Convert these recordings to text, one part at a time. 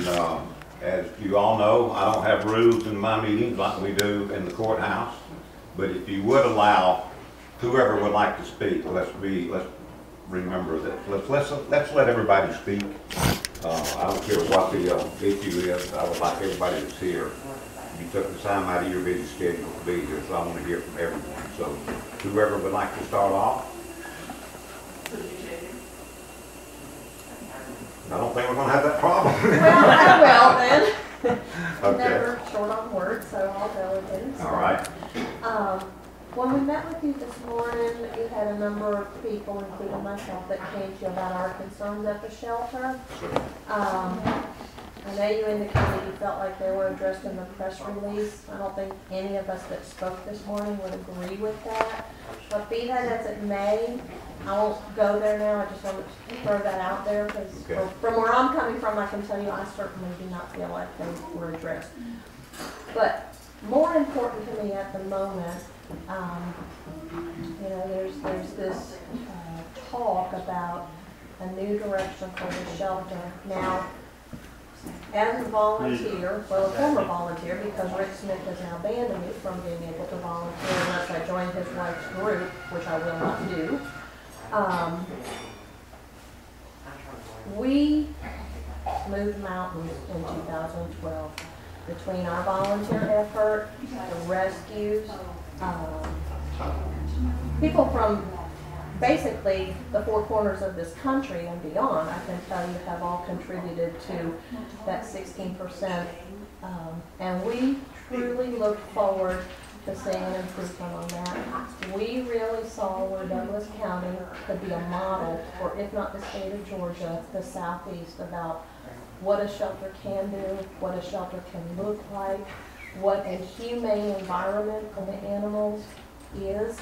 And as you all know, I don't have rules in my meetings like we do in the courthouse. But if you would allow whoever would like to speak, let's remember that. Let's let everybody speak. I don't care what the issue is. I would like everybody that's here. You took the time out of your busy schedule to be here, so I want to hear from everyone. So whoever would like to start off. I don't think we're going to have that problem. Well, I will then. Okay. Never short on words, so I'll go again. All right. When we met with you this morning, you had a number of people, including myself, that came to you about our concerns at the shelter. I know you indicated you felt like they were addressed in the press release. I don't think any of us that spoke this morning would agree with that. But be that as it may, I won't go there now. I just want to throw that out there because from where I'm coming from, I can tell you I certainly do not feel like they were addressed. But more important to me at the moment, you know, there's this talk about a new direction for the shelter. Now, as a volunteer, well, a former volunteer, because Rick Smith has now banned me from being able to volunteer unless I join his wife's group, which I will not do. We moved mountains in 2012 between our volunteer effort, the rescues, people from basically the four corners of this country and beyond, I can tell you, have all contributed to that 16%. And we truly look forward to seeing an improvement on that. We really saw where Douglas County could be a model for, if not the state of Georgia, the Southeast, about what a shelter can do, what a shelter can look like, what a humane environment for the animals is.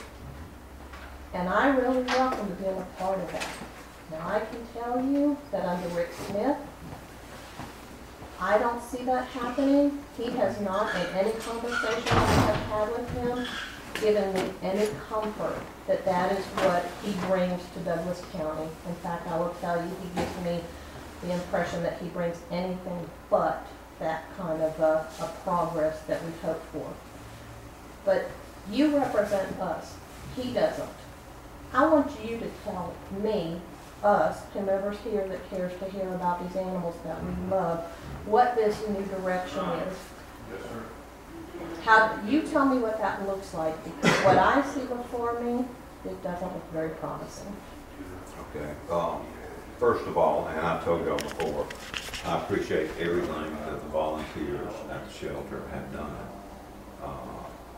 And I really welcome being a part of that. Now I can tell you that under Rick Smith, I don't see that happening. He has not, in any conversation I have had with him, given me any comfort that that is what he brings to Douglas County. In fact, I will tell you, he gives me the impression that he brings anything but that kind of a progress that we hope for. But you represent us. He doesn't. I want you to tell me, us, whomever's here that cares to hear about these animals that we love, what this new direction is. How, you tell me what that looks like, because what I see before me, it doesn't look very promising. Okay. First of all, and I've told y'all before, I appreciate everything that the volunteers at the shelter have done.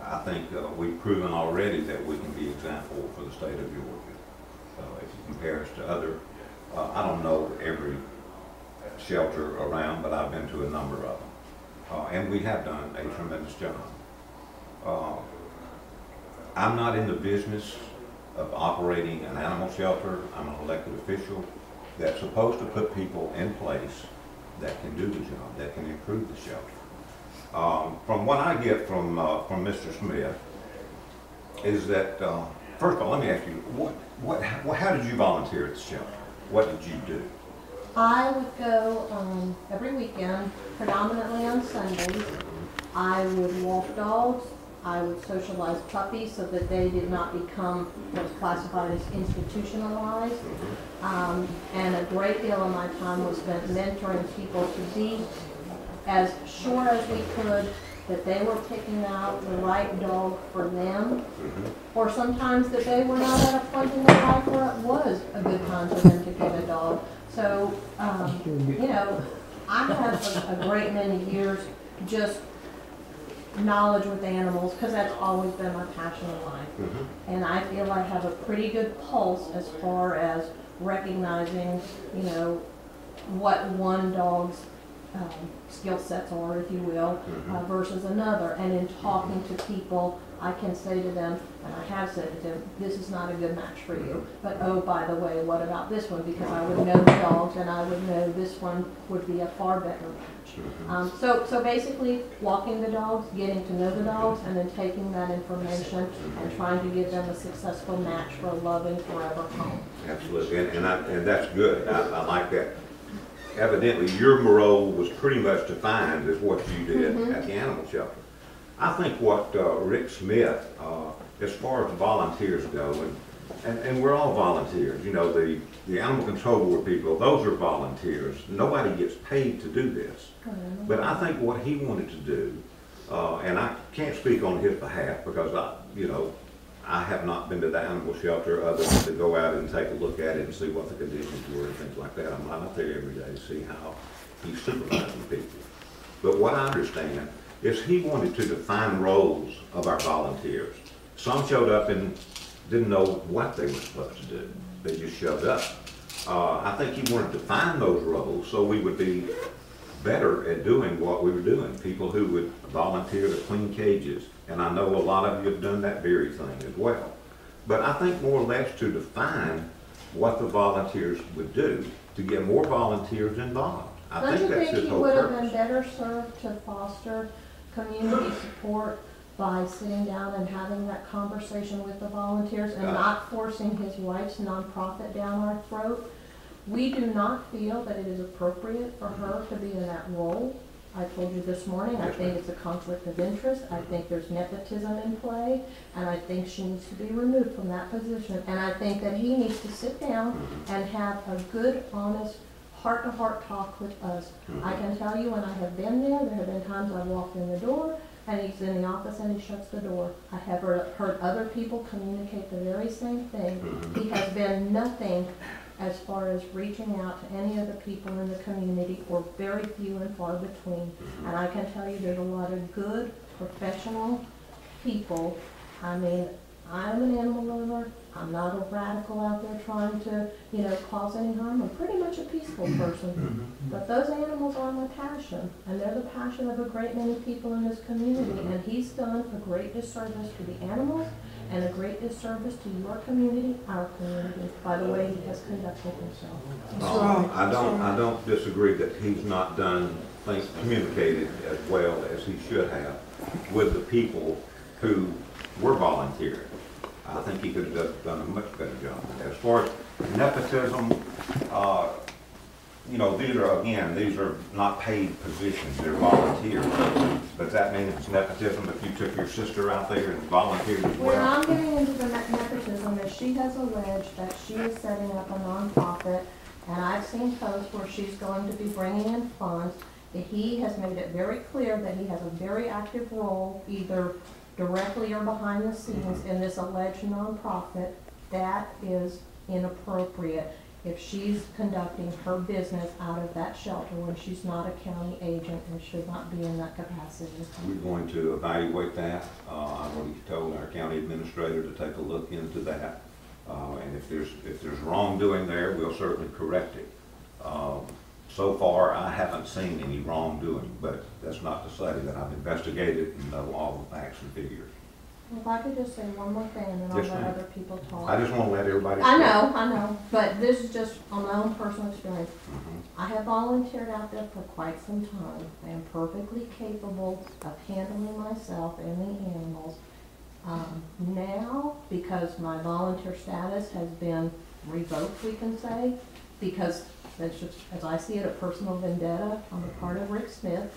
I think we've proven already that we can be example for the state of Georgia. If you compare us to other, I don't know every shelter around, but I've been to a number of them. And we have done a tremendous job. I'm not in the business of operating an animal shelter. I'm an elected official that's supposed to put people in place that can do the job, that can improve the shelter. From what I get from Mr. Smith is that, first of all, let me ask you, how did you volunteer at the shelter? What did you do? I would go every weekend, predominantly on Sundays. I would walk dogs. I would socialize puppies so that they did not become what's classified as institutionalized. And a great deal of my time was spent mentoring people to be as sure as we could that they were picking out the right dog for them, or sometimes that they were not at a point in their life where it was a good time for them to get a dog. So, you know, I have a great many years just knowledge with animals, because that's always been my passion in life. And I feel I have a pretty good pulse as far as recognizing, you know, what one dog's skill sets are, if you will, versus another. And in talking to people, I can say to them, and I have said to them, this is not a good match for you. But oh, by the way, what about this one? Because I would know the dogs, and I would know this one would be a far better match. So basically, walking the dogs, getting to know the dogs, and then taking that information and trying to give them a successful match for a loving forever home. Absolutely, and that's good. I like that. evidently your role was pretty much defined as what you did at the animal shelter. I think what Rick Smith, as far as volunteers go, and we're all volunteers, you know, the animal control board people, those are volunteers. Nobody gets paid to do this. But I think what he wanted to do, and I can't speak on his behalf because I have not been to the animal shelter other than to go out and take a look at it and see what the conditions were and things like that. I'm not out there every day to see how he's supervising people. But what I understand is he wanted to define roles of our volunteers. Some showed up and didn't know what they were supposed to do. They just showed up. I think he wanted to define those roles so we would be better at doing what we were doing. People who would volunteer to clean cages, and I know a lot of you have done that very thing as well. But I think more or less to define what the volunteers would do to get more volunteers involved. I think that's his whole purpose. Don't you think he would have been better served to foster community support by sitting down and having that conversation with the volunteers and not forcing his wife's nonprofit down our throat? We do not feel that it is appropriate for her to be in that role. I told you this morning, I think it's a conflict of interest. I think there's nepotism in play, and I think she needs to be removed from that position. And I think that he needs to sit down and have a good, honest, heart-to-heart talk with us. I can tell you when I have been there have been times I've walked in the door, and he's in the office and he shuts the door. I have heard other people communicate the very same thing. He has been nothing as far as reaching out to any of the people in the community, or very few and far between. And I can tell you there's a lot of good, professional people. I mean, I'm an animal lover. I'm not a radical out there trying to, cause any harm. I'm pretty much a peaceful person. But those animals are my passion, and they're the passion of a great many people in this community. And he's done a great disservice to the animals and a great disservice to your community, our community, by the way he has conducted himself. I don't disagree that he's not done things communicated as well as he should have with the people who were volunteering. I think he could have done a much better job. As far as nepotism, these are not paid positions, they're volunteers. Does that mean it's nepotism if you took your sister out there and volunteered as well? Where I'm getting into the nepotism is she has alleged that she is setting up a nonprofit, and I've seen posts where she's going to be bringing in funds. He has made it very clear that he has a very active role, either directly or behind the scenes, in this alleged nonprofit. That is inappropriate if she's conducting her business out of that shelter when she's not a county agent and should not be in that capacity. We're going to evaluate that. I've already told our county administrator to take a look into that. And if there's wrongdoing there, we'll certainly correct it. So far, I haven't seen any wrongdoing, but that's not to say that I've investigated and know all the facts and figures. Well, if I could just say one more thing, and then I'll let other people talk. I just want to let everybody I know, but this is just on my own personal experience. I have volunteered out there for quite some time. I am perfectly capable of handling myself and the animals. Now, because my volunteer status has been revoked, we can say, because that's just, as I see it, a personal vendetta on the part of Rick Smith.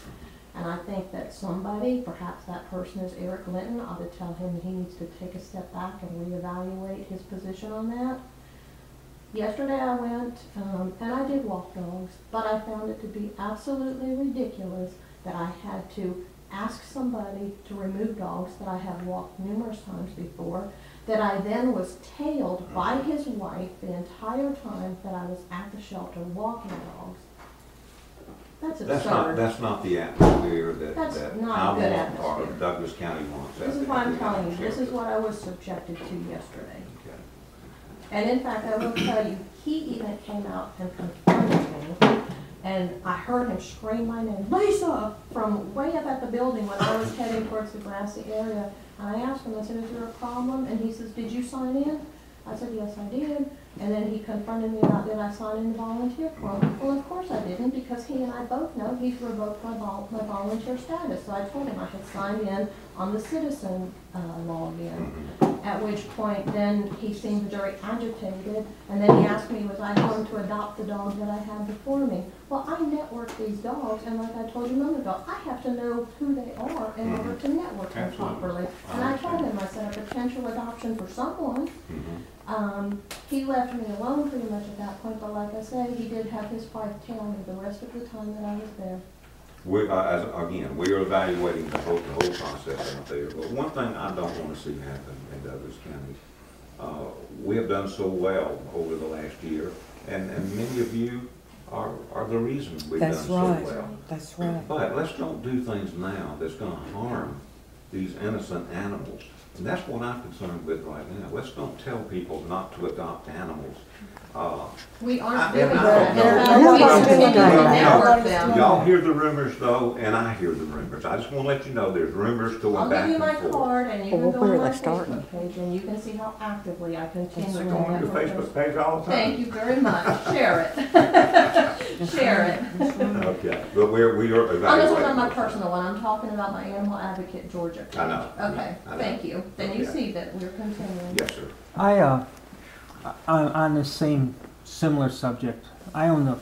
And I think that somebody, perhaps that person is Eric Linton, ought to tell him he needs to take a step back and reevaluate his position on that. Yesterday I went, and I did walk dogs, but I found it to be absolutely ridiculous that I had to ask somebody to remove dogs that I have walked numerous times before, that I then was tailed by his wife the entire time that I was at the shelter walking dogs. That's absurd. That's not the atmosphere that I want or Douglas County wants. This is what I'm telling you. This is what I was subjected to yesterday. Okay. And in fact, I will tell you, he even came out and confronted me, and I heard him scream my name, Lisa, from way up at the building when I was heading towards the grassy area. And I asked him, I said, is there a problem? And he says, did you sign in? I said, yes, I did. And then he confronted me about, did I sign in the volunteer form? Well, of course I didn't, because he and I both know he's revoked my volunteer status. So I told him I had signed in on the citizen login. At which point, then he seemed very agitated, and then he asked me, was I going to adopt the dog that I had before me? Well, I network these dogs, and like I told you a moment ago, I have to know who they are in order to network them properly. And I told him, I said, a potential adoption for someone. He left me alone pretty much at that point, but like I said, he did have his wife tell me the rest of the time that I was there. Again, we are evaluating the whole process out there. But one thing I don't want to see happen in Douglas County, we have done so well over the last year, and many of you are the reason we've done so well. That's right. But let's don't do things now that's going to harm these innocent animals. And that's what I'm concerned with right now. Let's don't tell people not to adopt animals. We aren't I- doing and I that. don't In know. fact, we continue to Yeah. network them. Y'all hear the rumors though, and I hear the rumors. I just want to let you know there's rumors going I'll back give you and my forth. card, and you Well, can go where on my they starting? Facebook page, and you can see how actively I continue to Go on your network Facebook them. page all the time. Thank you very much. Share it. Share it. Okay, but we are I'm not evaluating. talking about my personal one, I'm talking about my Animal Advocate Georgia page. I know. Okay, I know. thank you. Then you Okay. see that we're continuing. Yes, sir. On the same similar subject, I own the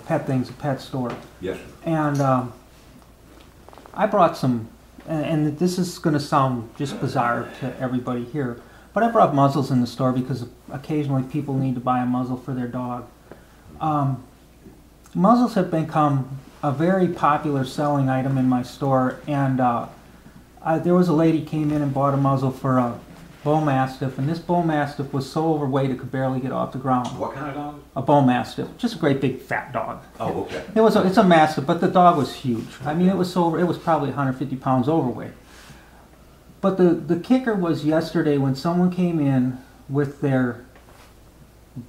a pet store, Yes, sir. and I brought some, and this is going to sound just bizarre to everybody here, but I brought muzzles in the store because occasionally people need to buy a muzzle for their dog. Muzzles have become a very popular selling item in my store, and there was a lady came in and bought a muzzle for a bull mastiff, and this bull mastiff was so overweight it could barely get off the ground. What kind of dog? A bull mastiff, just a great big fat dog. Oh, okay. It's a mastiff, but the dog was huge. I mean, it was probably 150 pounds overweight. But the kicker was yesterday when someone came in with their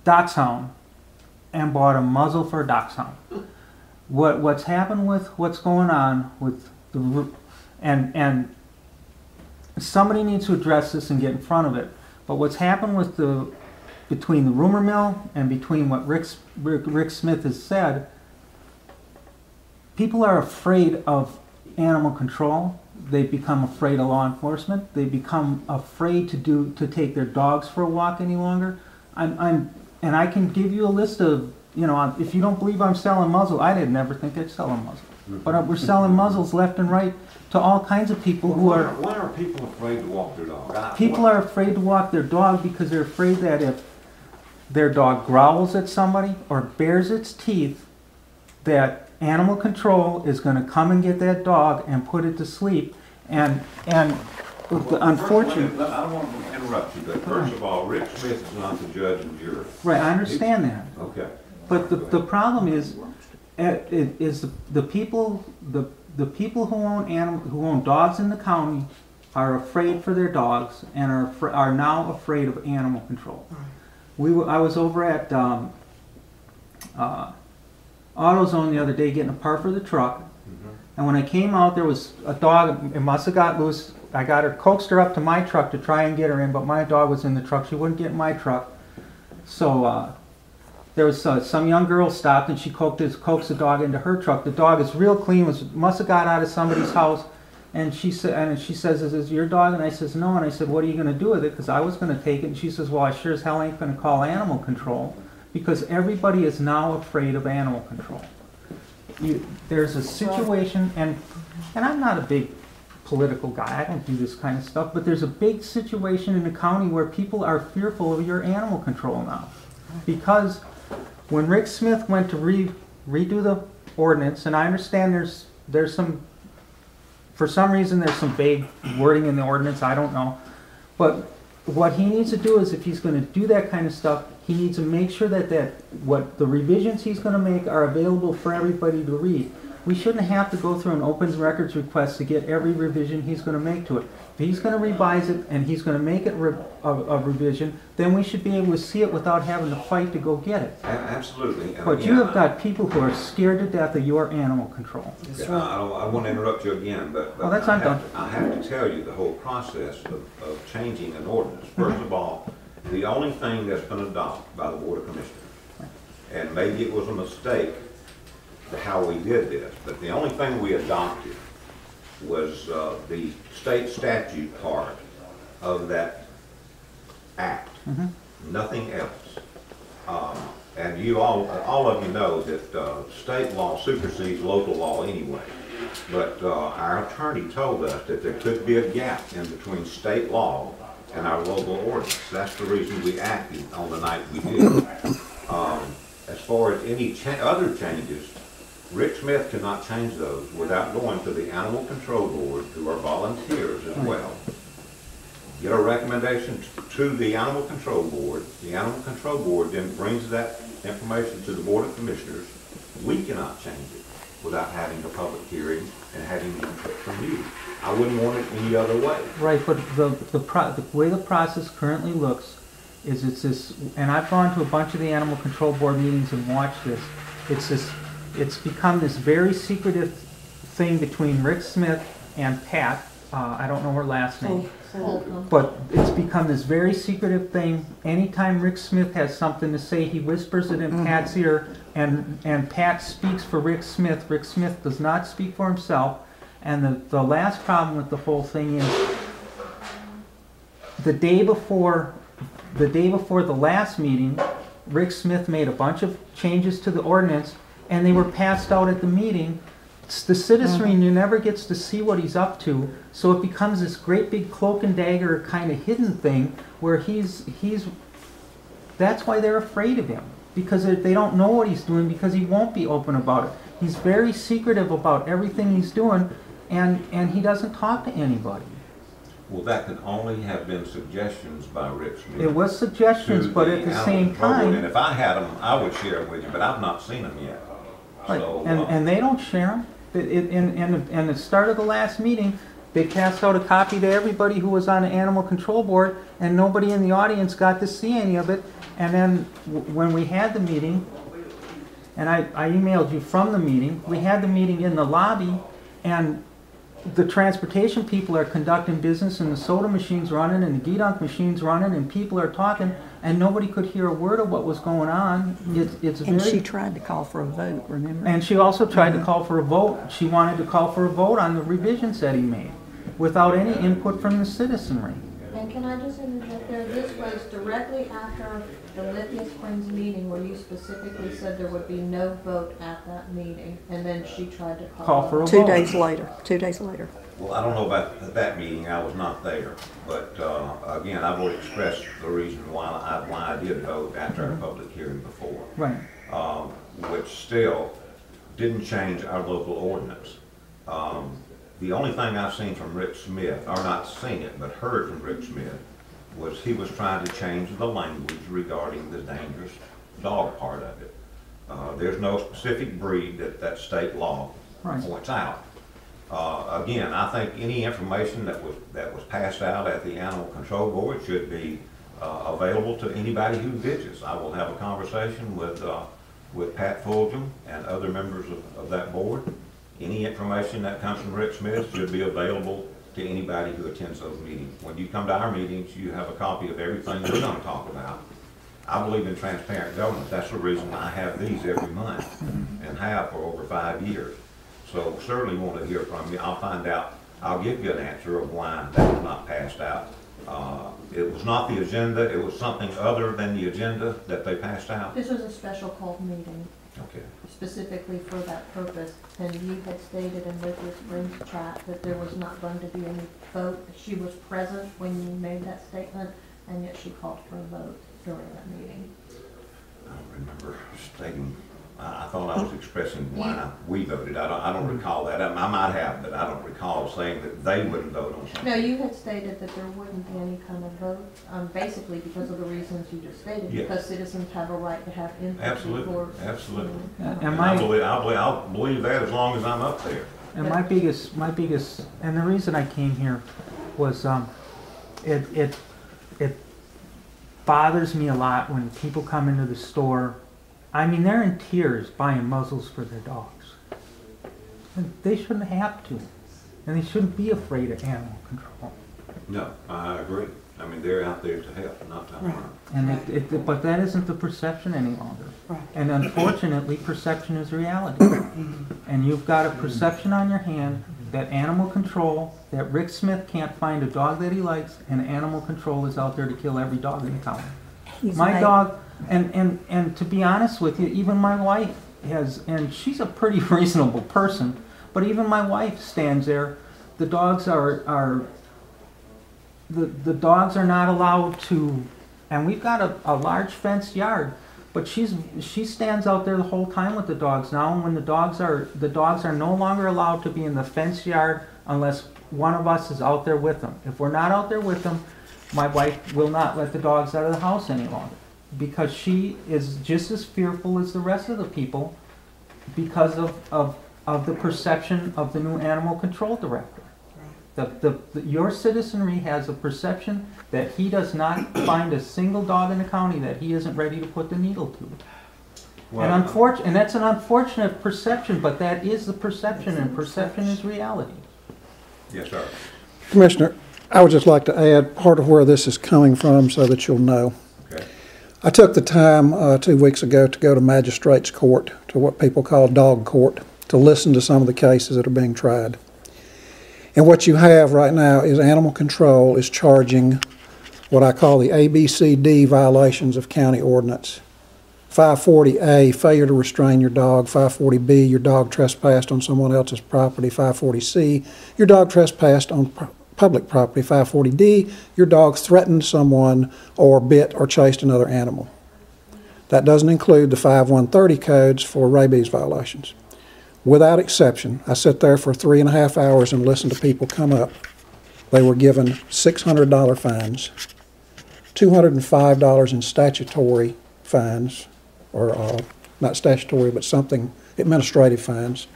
dachshund and bought a muzzle for a dachshund. What's happened with what's going on with and somebody needs to address this and get in front of it. But what's happened with between the rumor mill and between what Rick Smith has said, people are afraid of animal control. They become afraid of law enforcement. They become afraid to take their dogs for a walk any longer. And I can give you a list of, if you don't believe I'm selling muzzle, I didn't ever think I'd sell a muzzle. But we're selling muzzles left and right to all kinds of people who are... Why are people afraid to walk their dog? People are afraid to walk their dog because they're afraid that if their dog growls at somebody or bares its teeth, that animal control is going to come and get that dog and put it to sleep. And unfortunately... I don't want to interrupt you, but first of all, Rick Smith is not the judge and jury. Right, I understand that. Okay. But the problem is the people who own dogs in the county are afraid for their dogs and are now afraid of animal control. I was over at AutoZone the other day getting a part for the truck, and when I came out there was a dog. It must have got loose. I coaxed her up to my truck to try and get her in, but my dog was in the truck. She wouldn't get in my truck, so. There was some young girl stopped and she coaxed the dog into her truck. The dog is real clean. Must have got out of somebody's house, and she says, "Is this your dog?" And I says, "No." And I said, "What are you going to do with it?" Because I was going to take it. And she says, "Well, I sure as hell ain't going to call animal control, because everybody is now afraid of animal control." There's a situation, and I'm not a big political guy. I don't do this kind of stuff, but there's a big situation in the county where people are fearful of your animal control now, because when Rick Smith went to redo the ordinance, and I understand there's some, for some reason there's some vague wording in the ordinance, I don't know, but what he needs to do is, if he's going to do that kind of stuff, he needs to make sure that what the revisions he's going to make are available for everybody to read. We shouldn't have to go through an open records request to get every revision he's going to make to it. If he's going to revise it and he's going to make it a revision, then we should be able to see it without having to fight to go get it. Absolutely. And But again, you have got people who are scared to death of your animal control. I want to interrupt you again, but Oh, that's not done. I have to tell you the whole process of changing an ordinance. First of all, the only thing that's been adopted by the Board of Commissioners, and maybe it was a mistake to how we did this, but the only thing we adopted was the state statute part of that act, nothing else. And you all of you know that state law supersedes local law anyway. But our attorney told us that there could be a gap in between state law and our local ordinance. That's the reason we acted on the night we did. As far as any other changes, Rick Smith cannot change those without going to the Animal Control Board, who are volunteers as well. Get a recommendation to the Animal Control Board. The Animal Control Board then brings that information to the Board of Commissioners. We cannot change it without having a public hearing and having input from you. I wouldn't want it any other way. Right, but the way the process currently looks is it's this, and I've gone to a bunch of the Animal Control Board meetings and watched this. It's become this very secretive thing between Rick Smith and Pat. I don't know her last name. But it's become this very secretive thing. Anytime Rick Smith has something to say, he whispers it in Pat's ear, and Pat speaks for Rick Smith. Rick Smith does not speak for himself. And the last problem with the whole thing is the day before the last meeting, Rick Smith made a bunch of changes to the ordinance, and they were passed out at the meeting. The citizenry never gets to see what he's up to, so it becomes this great big cloak and dagger kind of hidden thing where that's why they're afraid of him, because they don't know what he's doing, because he won't be open about it. He's very secretive about everything he's doing, and he doesn't talk to anybody. Well, that could only have been suggestions by Rick Smith. It was suggestions, but at the same time... And if I had them, I would share them with you, but I've not seen them yet. Right. So, and they don't share them. In the start of the last meeting, they passed out a copy to everybody who was on the Animal Control Board, and nobody in the audience got to see any of it. And then when we had the meeting, and I emailed you from the meeting, we had the meeting in the lobby, and the transportation people are conducting business, and the soda machine's running, and the Gedunk machine's running, and people are talking, and nobody could hear a word of what was going on. And she tried to call for a vote, remember? And she also tried to call for a vote. She wanted to call for a vote on the revisions that he made, without any input from the citizenry. And can I just interject there? This was directly after the Lithia Springs meeting where you specifically said there would be no vote at that meeting, and then she tried to call for a vote. 2 days later. 2 days later. Well, I don't know about that meeting. I was not there. But again, I've already expressed the reason why I did vote after our public hearing before. Right. Which still didn't change our local ordinance. The only thing I've seen from Rick Smith, or not seen it, but heard from Rick Smith, was he was trying to change the language regarding the dangerous dog part of it. There's no specific breed that state law points out. Again, I think any information that was passed out at the Animal Control Board should be available to anybody who visits. I will have a conversation with Pat Fulgham and other members of that board. Any information that comes from Rick Smith should be available to anybody who attends those meetings. When you come to our meetings, you have a copy of everything we're going to talk about. I believe in transparent government. That's the reason I have these every month and have for over 5 years. So certainly want to hear from you. I'll find out. I'll give you an answer of why that was not passed out. It was not the agenda. It was something other than the agenda that they passed out. This was a special called meeting. Okay. Specifically for that purpose, and you had stated in Lithia Springs chat that there was not going to be any vote. She was present when you made that statement, and yet she called for a vote during that meeting. I don't remember stating. I thought I was expressing why we voted. I don't recall that. I might have, but I don't recall saying that they wouldn't vote on something. No, you had stated that there wouldn't be any kind of vote, basically because of the reasons you just stated, Yes. Because citizens have a right to have input. Absolutely, Before, absolutely. And I'll believe that as long as I'm up there. And my biggest, and the reason I came here was, it bothers me a lot when people come into the store. I mean, they're in tears buying muzzles for their dogs. And they shouldn't have to. And they shouldn't be afraid of animal control. No, I agree. I mean, they're out there to help, not to harm. And but that isn't the perception any longer. Right. And unfortunately, perception is reality. And you've got a perception on your hand that animal control, that Rick Smith can't find a dog that he likes, and animal control is out there to kill every dog in the county. My dog, and to be honest with you, even my wife has, and she's a pretty reasonable person, but even my wife stands there. The dogs are the dogs are not allowed to, and we've got a large fenced yard, but she stands out there the whole time with the dogs now. And when the dogs are no longer allowed to be in the fenced yard unless one of us is out there with them. If we're not out there with them, my wife will not let the dogs out of the house any longer, because she is just as fearful as the rest of the people because of the perception of the new animal control director. Your citizenry has a perception that he does not find a single dog in the county that he isn't ready to put the needle to. Well, And that's an unfortunate perception, but that is the perception, and perception is reality. Yes, sir. Commissioner, I would just like to add part of where this is coming from so that you'll know. Okay. I took the time 2 weeks ago to go to magistrate's court, to what people call dog court, to listen to some of the cases that are being tried. And what you have right now is animal control is charging what I call the ABCD violations of county ordinance. 540A, failure to restrain your dog. 540B, your dog trespassed on someone else's property. 540C, your dog trespassed on public property. 540D, your dog threatened someone or bit or chased another animal. That doesn't include the 5130 codes for rabies violations. Without exception, I sat there for 3.5 hours and listened to people come up. They were given $600 fines, $205 in statutory fines, or not statutory, but something administrative fines,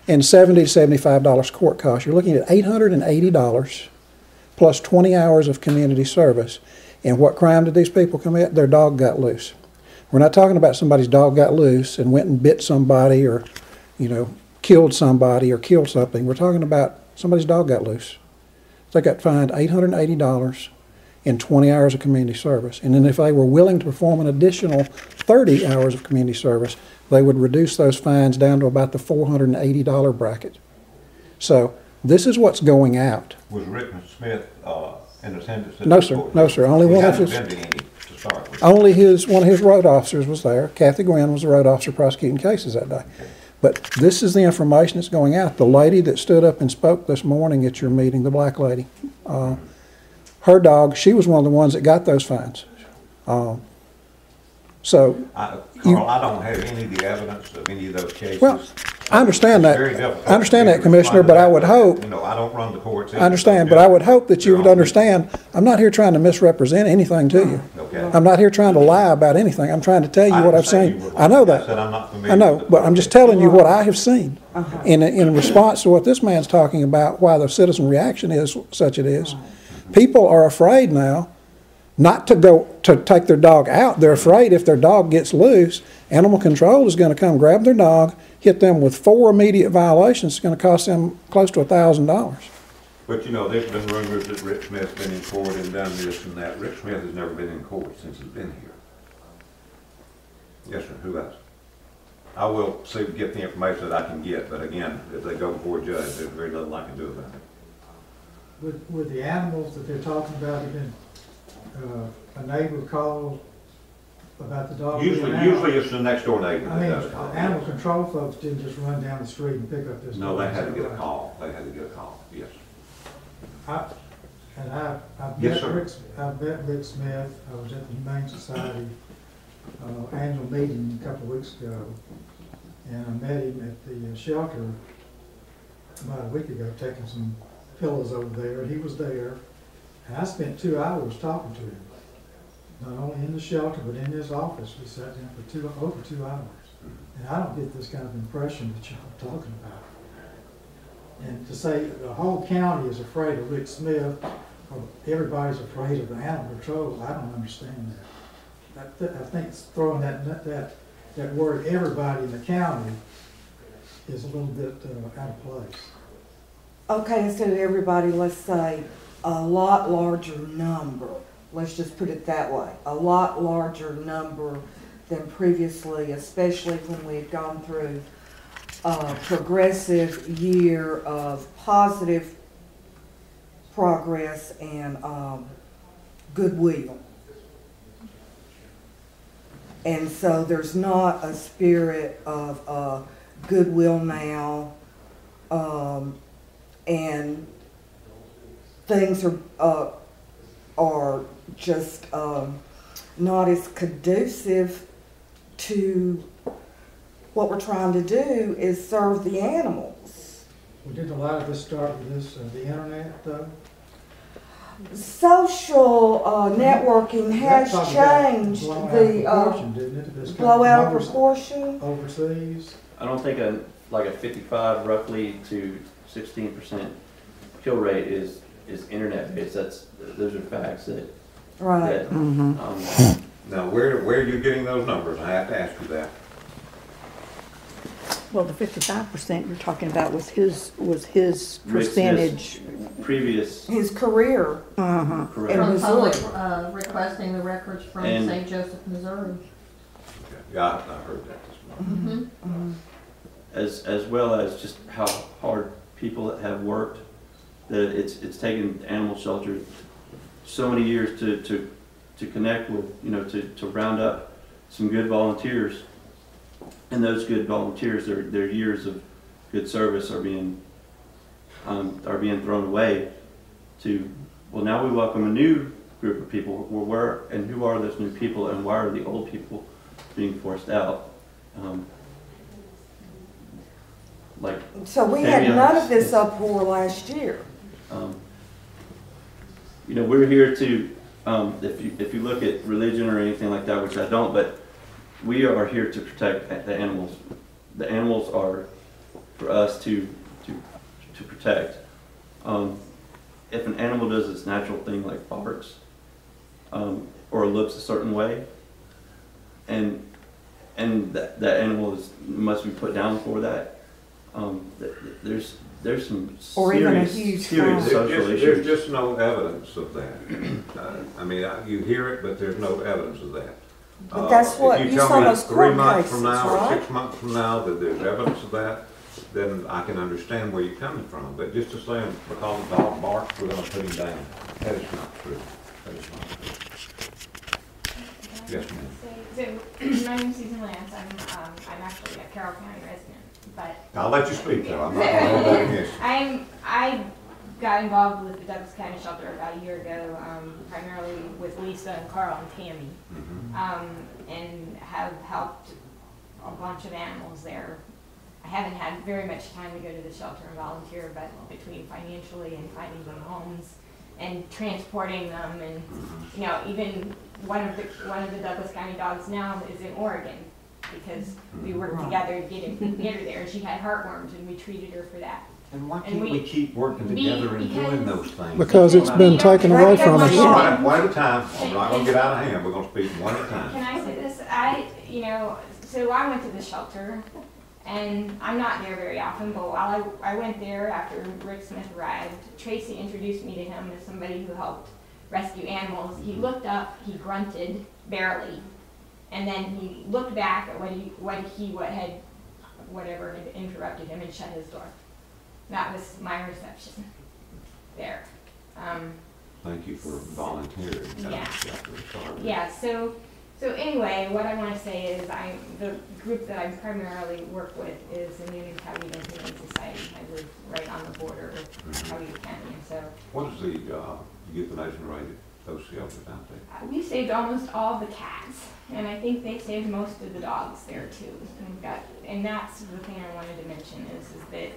and $70 to $75 court costs. You're looking at $880 plus 20 hours of community service. And what crime did these people commit? Their dog got loose. We're not talking about somebody's dog got loose and went and bit somebody or, killed somebody or killed something. We're talking about somebody's dog got loose. They got fined $880 and 20 hours of community service. And then if they were willing to perform an additional 30 hours of community service, they would reduce those fines down to about the $480 bracket. So this is what's going out. Was Rick Smith in attendance? No, sir. No, sir. Only one of his. Only one of his road officers was there. Kathy Gwynn was the road officer prosecuting cases that day. But this is the information that's going out. The lady that stood up and spoke this morning at your meeting, the black lady, her dog, she was one of the ones that got those fines. Carl, I don't have any of the evidence of any of those cases. Well, I understand that. I understand that, Commissioner, but I would hope. I don't run the courts. I understand, but I would hope that you would understand, I'm not here trying to misrepresent anything to you. Okay. I'm not here trying to lie about anything. I'm trying to tell you what I've seen. I know that. I said I'm not familiar I know, with the but I'm just telling you what I have seen. In response to what this man's talking about, why the citizen reaction is such it is, people are afraid now not to go to take their dog out. They're afraid if their dog gets loose, animal control is going to come grab their dog, hit them with 4 immediate violations. It's going to cost them close to $1,000. But there's been rumors that Rick Smith's been in court and done this and that. Rick Smith has never been in court since he's been here. Yes, sir. Who else? I will see, get the information that I can get, but again, if they go before a judge, there's very little I can do about it. With the animals that they're talking about, again, a neighbor called about the dog. Usually it's the next door neighbor I that mean, does call. animal control folks didn't just run down the street and pick up this dog. No, they had to get a call. They had to get a call, yes. I've Yes, sir. met Rick Smith. I was at the Humane Society annual meeting a couple of weeks ago, and I met him at the shelter about a week ago, taking some pillows over there, and he was there. And I spent 2 hours talking to him, not only in the shelter, but in his office. We sat down for over 2 hours. And I don't get this kind of impression that y'all are talking about. And to say the whole county is afraid of Rick Smith, or everybody's afraid of the animal control, I don't understand that. I think throwing that word everybody in the county is a little bit out of place. Okay, instead of everybody, let's say a lot larger number. Let's just put it that way. A lot larger number than previously, especially when we had gone through a progressive year of positive progress and goodwill. And so there's not a spirit of goodwill now, and things are just not as conducive to what we're trying to do is serve the animals. Well, didn't a lot of this start with this, the internet though? Social networking has That probably changed got blown out of the proportion, didn't it? This blow out of numbers proportion. Overseas. I don't think like a 55 roughly to 16% kill rate is internet based. Those are facts that Right. Now, where are you getting those numbers? I have to ask you that. Well, the 55% you're talking about was his Rick percentage. Smith's previous His career. Uh-huh. correct. In From Missouri. public, requesting the records from And- St. Joseph, Missouri. Okay. Yeah, I heard that this morning. Mm-hmm. as well as just how hard people have worked. That it's taken animal shelter so many years to connect with, to round up some good volunteers, and those good volunteers, their years of good service are being thrown away. Well, now we welcome a new group of people. And who are those new people, and why are the old people being forced out? So we had none of this uproar last year. We're here to, if you look at religion or anything like that, which I don't, but we are here to protect the animals. The animals are for us to protect. If an animal does its natural thing like barks, or looks a certain way, and that animal must be put down for that. There's some Or even a serious, huge serious fine. social There's issues. just no evidence of that. I mean, you hear it, but there's no evidence of that. But that's what If you saw those tell me 3 court months cases, from now or right? 6 months from now that there's evidence of that, then I can understand where you're coming from. But just to say because the dog barks, we're gonna put him down, that is not true. That is not true. Yes, ma'am. So, my name's Susan Lance. I'm actually a Carroll County resident, but I'll let you speak though, I'm not gonna hold that against you. I got involved with the Douglas County Shelter about a year ago, primarily with Lisa and Carl and Tammy, and have helped a bunch of animals there. I haven't had very much time to go to the shelter and volunteer, but between financially and finding them homes and transporting them, and even one of the Douglas County dogs now is in Oregon because we worked together to get her there. She had heartworms and we treated her for that. And why can't we keep working together and doing those things? Because it's been taken away from us. One at a time, I'm not gonna get out of hand, we're gonna speak one at a time. Can I say this? So I went to the shelter, and I'm not there very often, but while I went there after Rick Smith arrived, Tracy introduced me to him as somebody who helped rescue animals. He looked up, he grunted, barely, and then he looked back at whatever had interrupted him and shut his door. That was my reception there. Thank you for volunteering. Yeah, so anyway, what I want to say is the group that I primarily work with is the Union County Humane Society. I live right on the border with Coweta County, and so. What is the euthanasia rate at those shelters out there? We saved almost all the cats, and I think they saved most of the dogs there too. And that's the thing I wanted to mention is that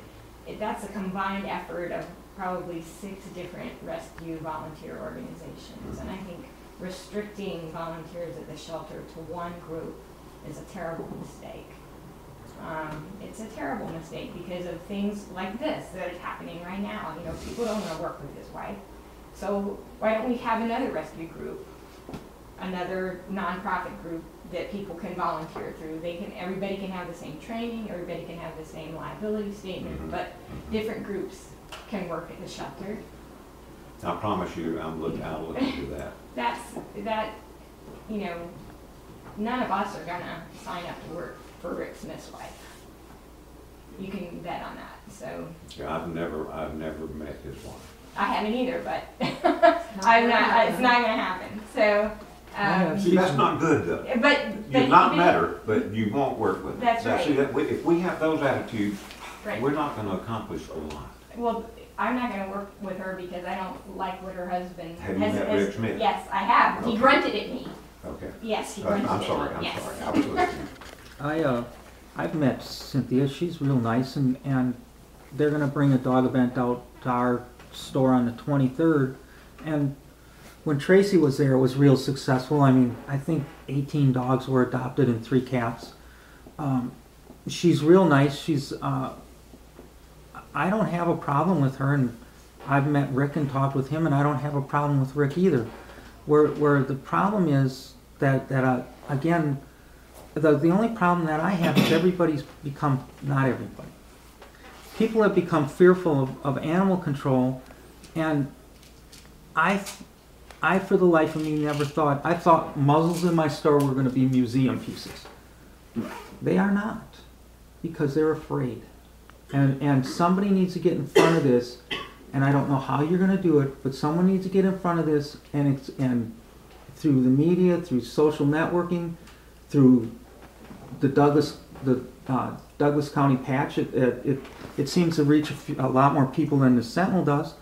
that's a combined effort of probably 6 different rescue volunteer organizations, and I think restricting volunteers at the shelter to one group is a terrible mistake. It's a terrible mistake because of things like this that is happening right now. People don't want to work with his wife, so why don't we have another rescue group, another nonprofit group that people can volunteer through? Everybody can have the same training, everybody can have the same liability statement, but different groups can work at the shelter. I promise you, I'll look into that. None of us are gonna sign up to work for Rick Smith's wife. you can bet on that. So Yeah, I've never met his wife. I haven't either, but I'm not. It's not going to happen. So. See, that's not good though. But You've not even met her, but you won't work with her. That's Now, right. see, if we have those attitudes, Right. we're not gonna accomplish a lot. Well, I'm not going to work with her because I don't like what her husband Have you met Rick Smith? Yes, I have. He Okay. grunted at me. Okay. Yes, he grunted I'm at sorry, me. I'm Yes. sorry. I was listening. I've met Cynthia. She's real nice, and they're gonna bring a dog event out to our store on the 23rd. And when Tracy was there, it was real successful. I mean, I think 18 dogs were adopted and 3 cats. She's real nice. She's I don't have a problem with her, and I've met Rick and talked with him, and I don't have a problem with Rick either. Where the problem is that again, the only problem that I have is everybody's become, not everybody. People have become fearful of animal control, and I for the life of me never thought, I thought muzzles in my store were going to be museum pieces. They are not, because they're afraid. And somebody needs to get in front of this, and I don't know how you're going to do it, but someone needs to get in front of this, and through the media, through social networking, through the Douglas County Patch, it seems to reach a lot more people than the Sentinel does,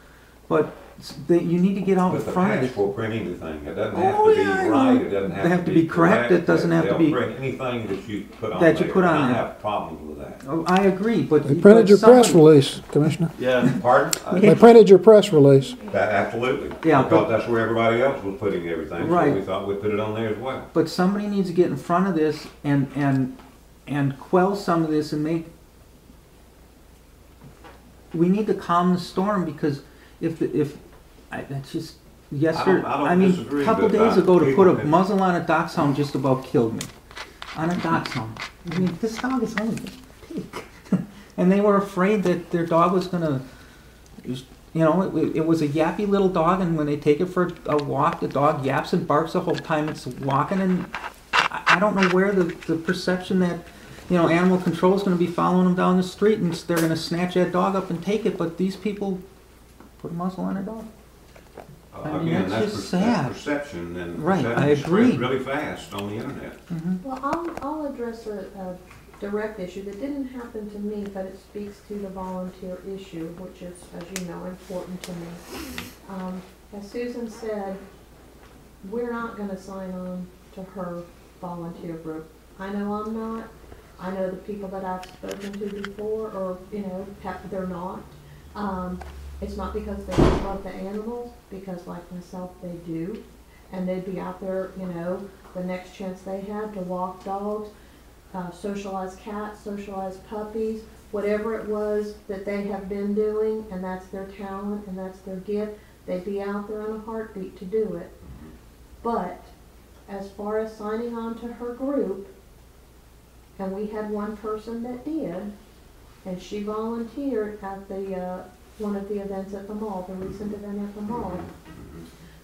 but you need to get out in But the front of patch it. will print anything. It doesn't have Oh, to be yeah, I know. right. It doesn't They have to be correct. It doesn't have to be- They'll print anything that you put on That you there, put on and I there. have problems with that. Oh, I agree, but They printed your press somebody- release, Commissioner. Yeah, Pardon? They printed your press release. Absolutely. Yeah, Because but- that's where everybody else was putting everything, so Right. we thought we'd put it on there as well. But somebody needs to get in front of this and quell some of this and we need to calm the storm, because that's just, yesterday, I don't I mean, disagree, a couple but, days ago to people put a can- muzzle on a dachshund just about killed me. On a dachshund. I mean, this dog is only this big. And they were afraid that their dog was gonna, it was a yappy little dog, and when they take it for a walk, the dog yaps and barks the whole time it's walking, and I don't know where the perception that, animal control is going to be following them down the street and they're going to snatch that dog up and take it, but these people put a muzzle on their dog. I mean, Again, that's that's just sad. perception, and Right, I perception spreads agree. really fast on the internet. Well, I'll address a direct issue that didn't happen to me, but it speaks to the volunteer issue, which is, as you know, important to me. As Susan said, we're not gonna sign on to her volunteer group. I know I'm not. I know the people that I've spoken to before, or, they're not. It's not because they don't love the animals, because like myself, they do. And they'd be out there, the next chance they had to walk dogs, socialize cats, socialize puppies, whatever it was that they have been doing, and that's their talent and that's their gift, they'd be out there in a heartbeat to do it. But as far as signing on to her group, and we had one person that did, and she volunteered at the one of the events at the mall, the recent event at the mall.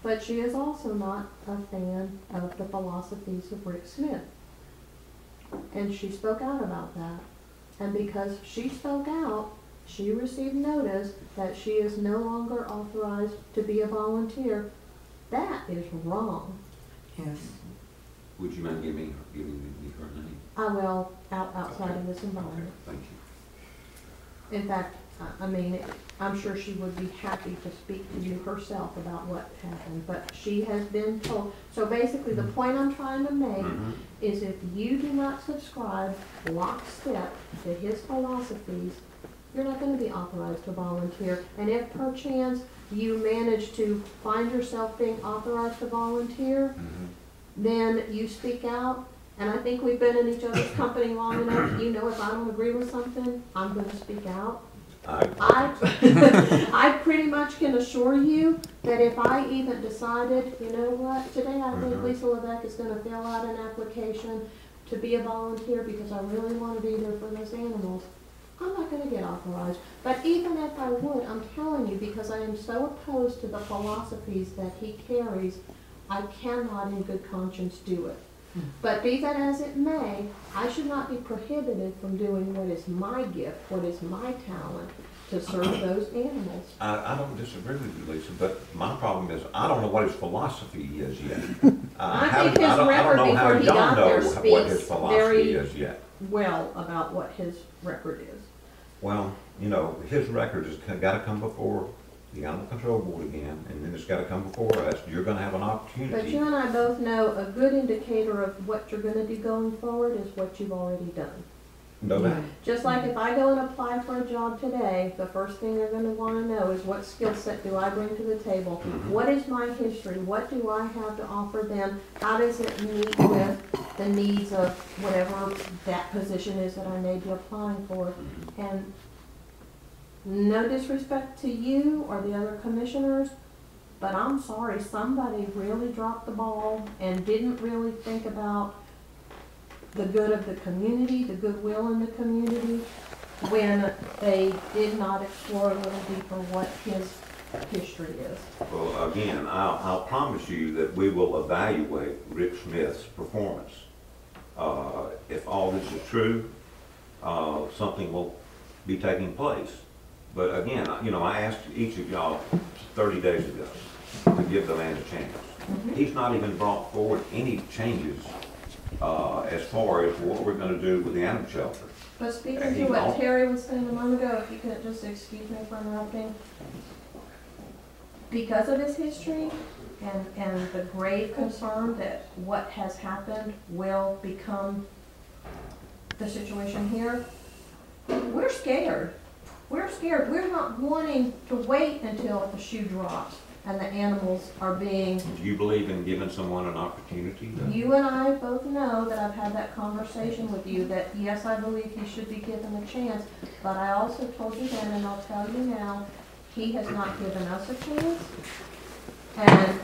But she is also not a fan of the philosophies of Rick Smith. And she spoke out about that. And because she spoke out, she received notice that she is no longer authorized to be a volunteer. That is wrong. Yes. Would you mind giving me her name? I will, outside of this Okay, environment. thank you. In fact, I'm sure she would be happy to speak to you herself about what happened, but she has been told. So basically, the point I'm trying to make is if you do not subscribe lockstep to his philosophies, you're not going to be authorized to volunteer. And if perchance you manage to find yourself being authorized to volunteer, then you speak out. And I think we've been in each other's company long enough. If I don't agree with something, I'm going to speak out. I pretty much can assure you that if I even decided, today I think Lisa Levesque is going to fill out an application to be a volunteer because I really want to be there for those animals, I'm not going to get authorized. But even if I would, I'm telling you, because I am so opposed to the philosophies that he carries, I cannot in good conscience do it. But be that as it may, I should not be prohibited from doing what is my gift, what is my talent, to serve those animals. I don't disagree with you, Lisa, but my problem is, I don't know what his philosophy is yet. I think his I don't record know how before he y'all got there know what his speaks philosophy very is yet. well about what his record is. Well, you know, his record has gotta come before the Animal Control Board again, and then it's gotta come before us. You're gonna have an But opportunity. you and I both know a good indicator of what you're gonna do going forward is what you've already done. Know that? Just like if I go and apply for a job today, the first thing they're gonna wanna know is what skill set do I bring to the table? Mhm. What is my history? What do I have to offer them? How does it meet with the needs of whatever that position is that I may be applying for? And no disrespect to you or the other commissioners, but I'm sorry, somebody really dropped the ball and didn't really think about the good of the community, the goodwill in the community, when they did not explore a little deeper what his history is. Well, again, I'll promise you that we will evaluate Rick Smith's performance. If all this is true, something will be taking place. But again, you know, I asked each of y'all 30 days ago to give the man a chance. He's not even brought forward any changes as far as what we're gonna do with the animal shelter. But speaking to what Terry was saying a moment ago, if you could just excuse me for interrupting, because of his history and the grave concern that what has happened will become the situation here, we're scared. We're scared. We're not wanting to wait until the shoe drops and the animals are being. Do you believe in giving someone an opportunity? You and I both know that I've had that conversation with you, that yes, I believe he should be given a chance, but I also told you then, and I'll tell you now, he has not given us a chance. And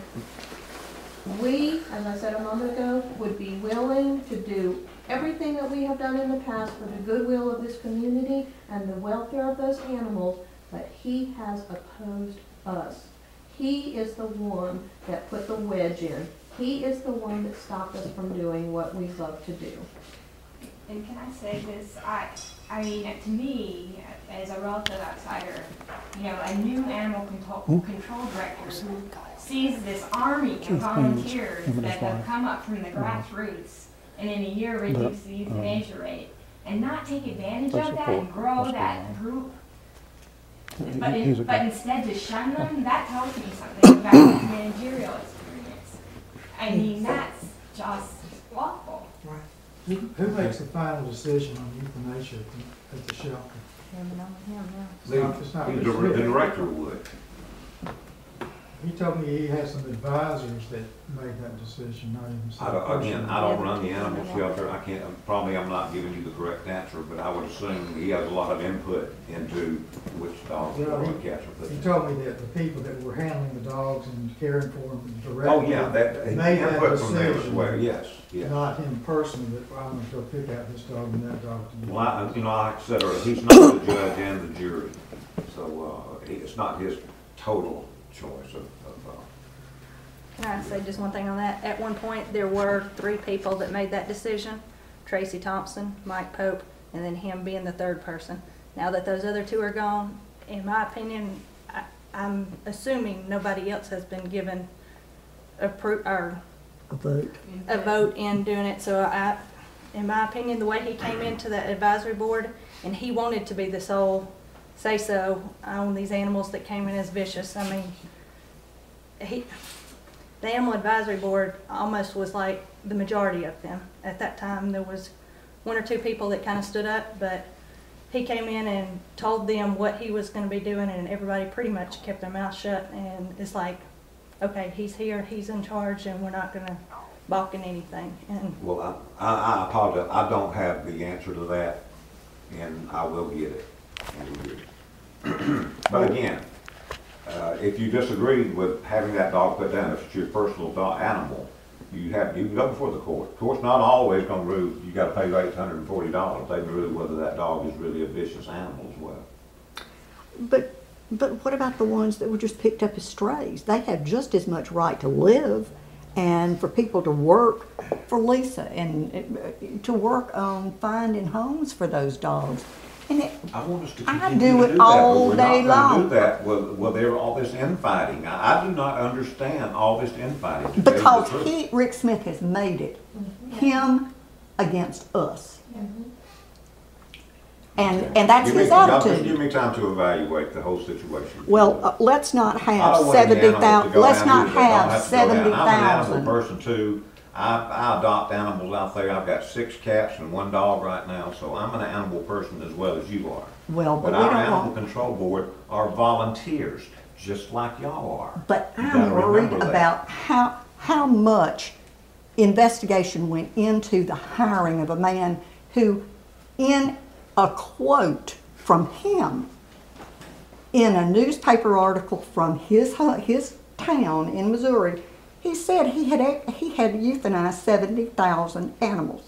we, as I said a moment ago, would be willing to do everything that we have done in the past for the goodwill of this community and the welfare of those animals, but he has opposed us. He is the one that put the wedge in. He is the one that stopped us from doing what we love to do. And can I say this? I mean, to me, as a relative outsider, you know, a new animal control director who sees this army of volunteers that have come up from the grassroots and in a year reduce the euthanasia rate and not take advantage of that and grow that group, but instead to shun them, that tells me something about his managerial experience. I mean, that's just awful. Who makes the final decision on euthanasia at the shelter? It's not The director would. He told me he has some advisors that made that decision, not himself. Again, I don't run the animal shelter. I can't, probably I'm not giving you the correct answer, but I would assume he has a lot of input into which dogs Well, are he cats are put He in. told me that the people that were handling the dogs and caring for them directly. Oh, yeah, that, made that input from there as decision. well, yes, yes. Not him personally, that I'm gonna go pick out this dog and that dog to Well, like I said, he's not the judge and the jury, so, it's not his total choice of Can I say just one thing on that? At one point, there were 3 people that made that decision. Tracy Thompson, Mike Pope, and then him being the 3rd person. Now that those other 2 are gone, in my opinion, I'm assuming nobody else has been given a vote in doing it. So in my opinion, the way he came into the advisory board, and he wanted to be the sole say-so on these animals that came in as vicious. I mean, the Animal Advisory Board almost was like the majority of them. At that time, there was 1 or 2 people that kind of stood up, but he came in and told them what he was going to be doing, and everybody pretty much kept their mouth shut, and it's like, okay, he's here, he's in charge, and we're not going to balk in anything. And well, I apologize. I don't have the answer to that, and I will get it. But again, if you disagreed with having that dog put down, if it's your personal animal, you can go before the court. The court's not always going to rule you got to pay $840. They can rule whether that dog is really a vicious animal as well. But what about the ones that were just picked up as strays? They have just as much right to live and for people to work for Lisa and to work on finding homes for those dogs. And I want us to I continue do to it do that, all but we're day not gonna long. do that. Well, there all this infighting. I do not understand all this infighting. to tell you the because truth. Rick Smith has made it him against us. And that's Give me- his y'all just attitude. give me time to evaluate the whole situation. Well, let's not I have don't want any animals to 70,000, go let's down not either. They don't have to go down. I'm an animal 70,000. person too. I adopt animals out there. I've got 6 cats and 1 dog right now, so I'm an animal person as well as you are. Well, but But we our don't animal want, control board are volunteers, just like y'all are. but You I'm gotta worried remember that. about how much investigation went into the hiring of a man who, in a quote from him, in a newspaper article from his town in Missouri, he said he had euthanized 70,000 animals.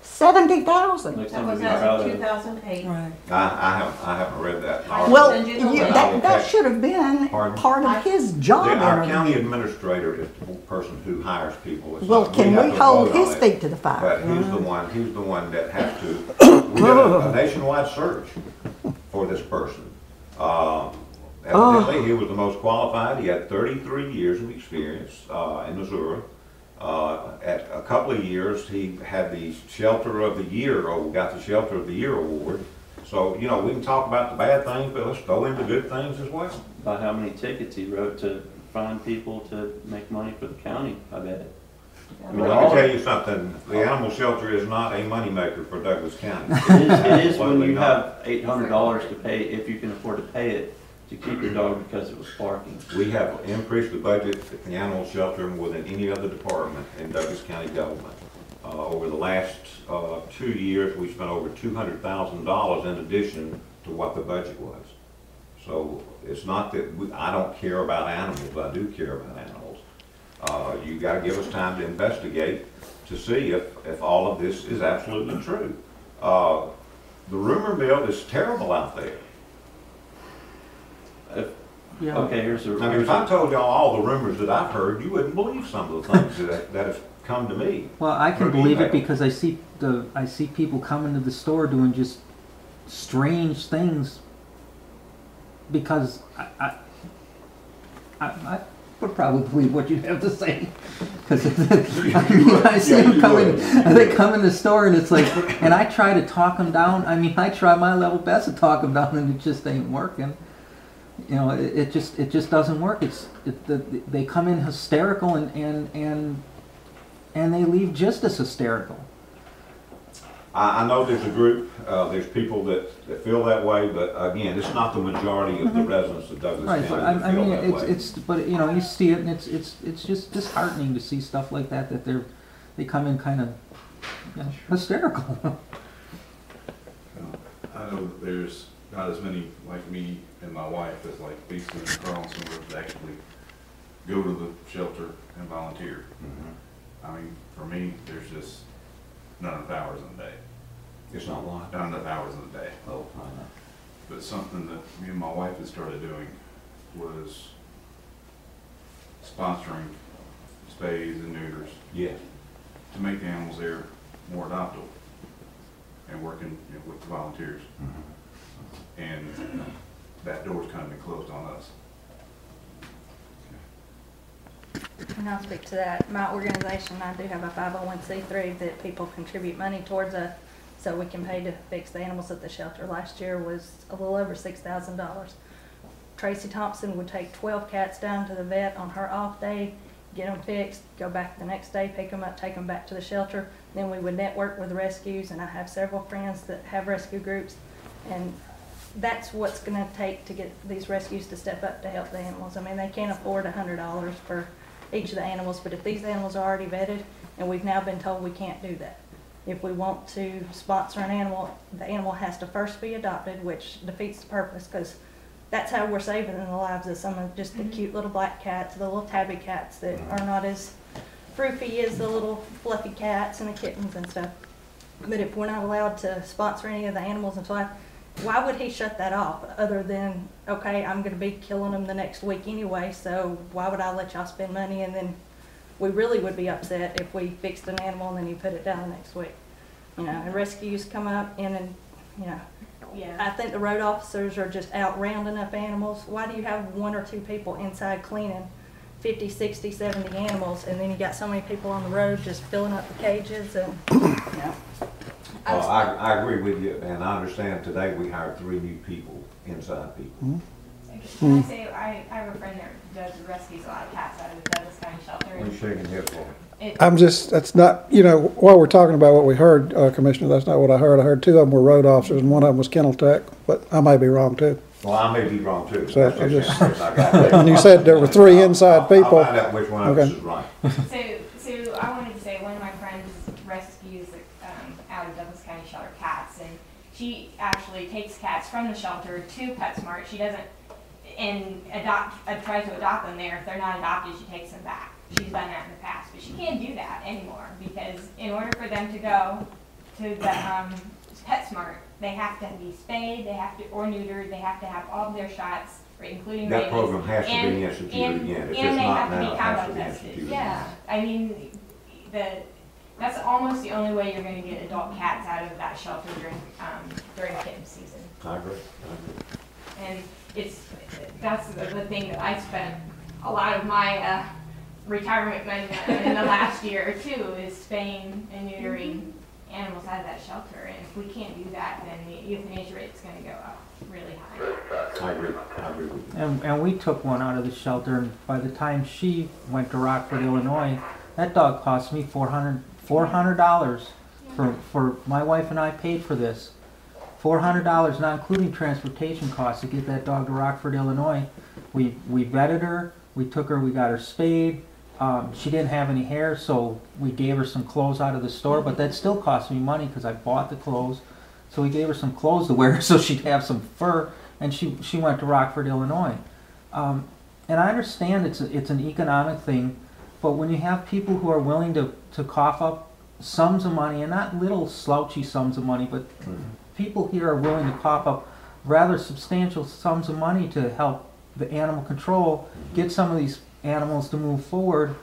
70,000. Next That time was we be as proud of of it. 2008. Right. I haven't read that. Well, send you the link. that should have been Pardon? part of his job Our interview. county administrator is the person who hires people. It's Well, not- can have we to hold vote on his it, feet to the fire? But he's the one that has to, we did a nationwide search for this person. Evidently, he was the most qualified. He had 33 years of experience in Missouri. At a couple of years, he had the Shelter of the Year, or got the Shelter of the Year award. So, you know, we can talk about the bad things, but let's go into good things as well. About how many tickets he wrote to find people to make money for the county, I bet. I mean, Let me tell you something, the animal shelter is not a moneymaker for Douglas County. It is when Absolutely you not. have $800 to pay, if you can afford to pay it, to keep your dog because it was barking. We have increased the budget at the animal shelter more than any other department in Douglas County government. Over the last 2 years, we spent over $200,000 in addition to what the budget was. So it's not that I don't care about animals, I do care about animals. You gotta give us time to investigate to see if all of this is absolutely true. The rumor mill is terrible out there. Yeah. Okay, here's a. I mean, if I told y'all all the rumors that I've heard, you wouldn't believe some of the things that have come to me. Well, I can Through believe it email. because I see people coming to the store doing just strange things. Because I would probably believe what you have to say. Because I see Yeah, them you coming, would. they come in the store and it's like, and I try to talk them down. I mean, I try my level best to talk them down, and it just ain't working. You know, it just doesn't work. They come in hysterical and they leave just as hysterical. I know there's a group, there's people that feel that way, but again, it's not the majority of the residents of Douglas Right, County but that I feel mean, that way. but you know, you see it, and it's just disheartening to see stuff like that. That they come in kind of, you know, hysterical. I know that there's not as many like me and my wife as like Lisa and Carlson would actually go to the shelter and volunteer. Mhm. I mean, for me, there's just not enough hours in the day. It's not one. Not enough hours in the day. Oh, I know. But something that me and my wife had started doing was sponsoring spays and neuters Yes. to make the animals there more adoptable and working, you know, with the volunteers. Mhm. And that door's kind of been closed on us. And I'll speak to that. My organization, I do have a 501c3 that people contribute money towards us so we can pay to fix the animals at the shelter. Last year was a little over $6,000. Tracy Thompson would take 12 cats down to the vet on her off day, get them fixed, go back the next day, pick them up, take them back to the shelter. Then we would network with rescues, and I have several friends that have rescue groups, and that's what's going to take to get these rescues to step up to help the animals. I mean, they can't afford $100 for each of the animals, but if these animals are already vetted, and we've now been told we can't do that. If we want to sponsor an animal, the animal has to first be adopted, which defeats the purpose, because that's how we're saving the lives of some of just the cute little black cats, the little tabby cats that are not as froofy as the little fluffy cats and the kittens and stuff. But if we're not allowed to sponsor any of the animals until why would he shut that off other than, okay, I'm going to be killing them the next week anyway, so why would I let y'all spend money and then we really would be upset if we fixed an animal and then you put it down next week. You know, and rescues come up and you know, Yeah. I think the road officers are just out rounding up animals. Why do you have 1 or 2 people inside cleaning 50, 60, 70 animals, and then you got so many people on the road just filling up the cages and, you know. Well, I agree with you, and I understand today we hired 3 new people, inside people. Can I say, I have a friend that rescues a lot of cats out of the Douglas County shelter. What are you shaking your head for? That's not, you know, while we're talking about what we heard, Commissioner, that's not what I heard. I heard 2 of them were road officers and 1 of them was kennel tech, but I may be wrong too. Well, I may be wrong too. So That's I just just- information I got. And you said there were 3 inside people. I'll find out which one of us Okay. is right. So I wanted to say one of my friends rescues out of Douglas County shelter cats, and she actually takes cats from the shelter to PetSmart. She doesn't tries to adopt them there. If they're not adopted, she takes them back. She's done that in the past, but she can't do that anymore because in order for them to go to the PetSmart, they have to be spayed, or neutered, they have to have all of their shots, including That rabies. program has to be instituted again. If it's And they not have to now, be it has to combo be tested. instituted. Yeah, I mean, that's almost the only way you're going to get adult cats out of that shelter during kitten season. I agree. And that's the thing that I spent a lot of my retirement money on in the last year or two is spaying and neutering animals out of that shelter. And if we can't do that, then the euthanasia rate is going to go up really high. I agree with you. And we took one out of the shelter, and by the time she went to Rockford, Illinois, that dog cost me $400 for my wife and I paid for this. $400, not including transportation costs, to get that dog to Rockford, Illinois. We vetted her, we took her, we got her spayed. She didn't have any hair, so we gave her some clothes out of the store, but that still cost me money because I bought the clothes. So we gave her some clothes to wear so she'd have some fur, and she went to Rockford, Illinois. And I understand it's an economic thing, but when you have people who are willing to cough up sums of money, and not little slouchy sums of money, but people here are willing to cough up rather substantial sums of money to help the animal control get some of these animals to move forward.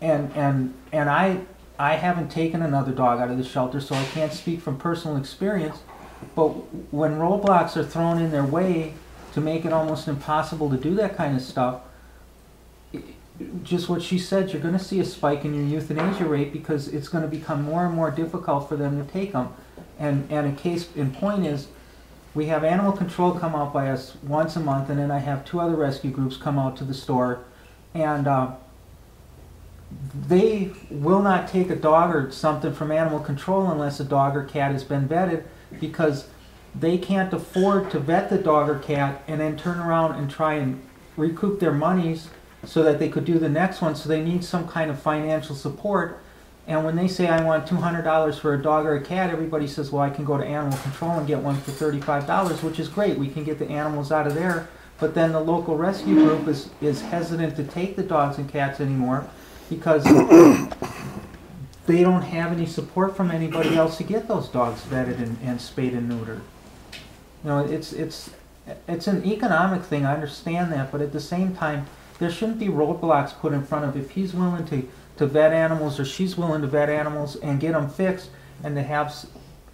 And I haven't taken another dog out of the shelter, so I can't speak from personal experience. But when roadblocks are thrown in their way to make it almost impossible to do that kind of stuff, just what she said, you're going to see a spike in your euthanasia rate because it's going to become more and more difficult for them to take them. And a case in point is, we have animal control come out by us once a month, and then I have 2 other rescue groups come out to the store, and they will not take a dog or something from animal control unless a dog or cat has been vetted, because they can't afford to vet the dog or cat and then turn around and try and recoup their monies so that they could do the next one. So they need some kind of financial support. And when they say, I want $200 for a dog or a cat, everybody says, well, I can go to animal control and get one for $35, which is great. We can get the animals out of there. But then the local rescue group is hesitant to take the dogs and cats anymore because they don't have any support from anybody else to get those dogs vetted and spayed and neutered. You know, it's an economic thing, I understand that, but at the same time, there shouldn't be roadblocks put in front of if he's willing to vet animals or she's willing to vet animals and get them fixed, and to have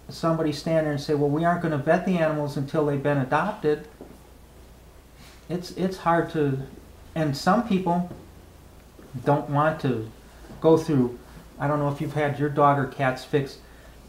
somebody stand there and say, well, we aren't going to vet the animals until they've been adopted. It's hard to, and some people don't want to go through, I don't know if you've had your dog or cats fixed,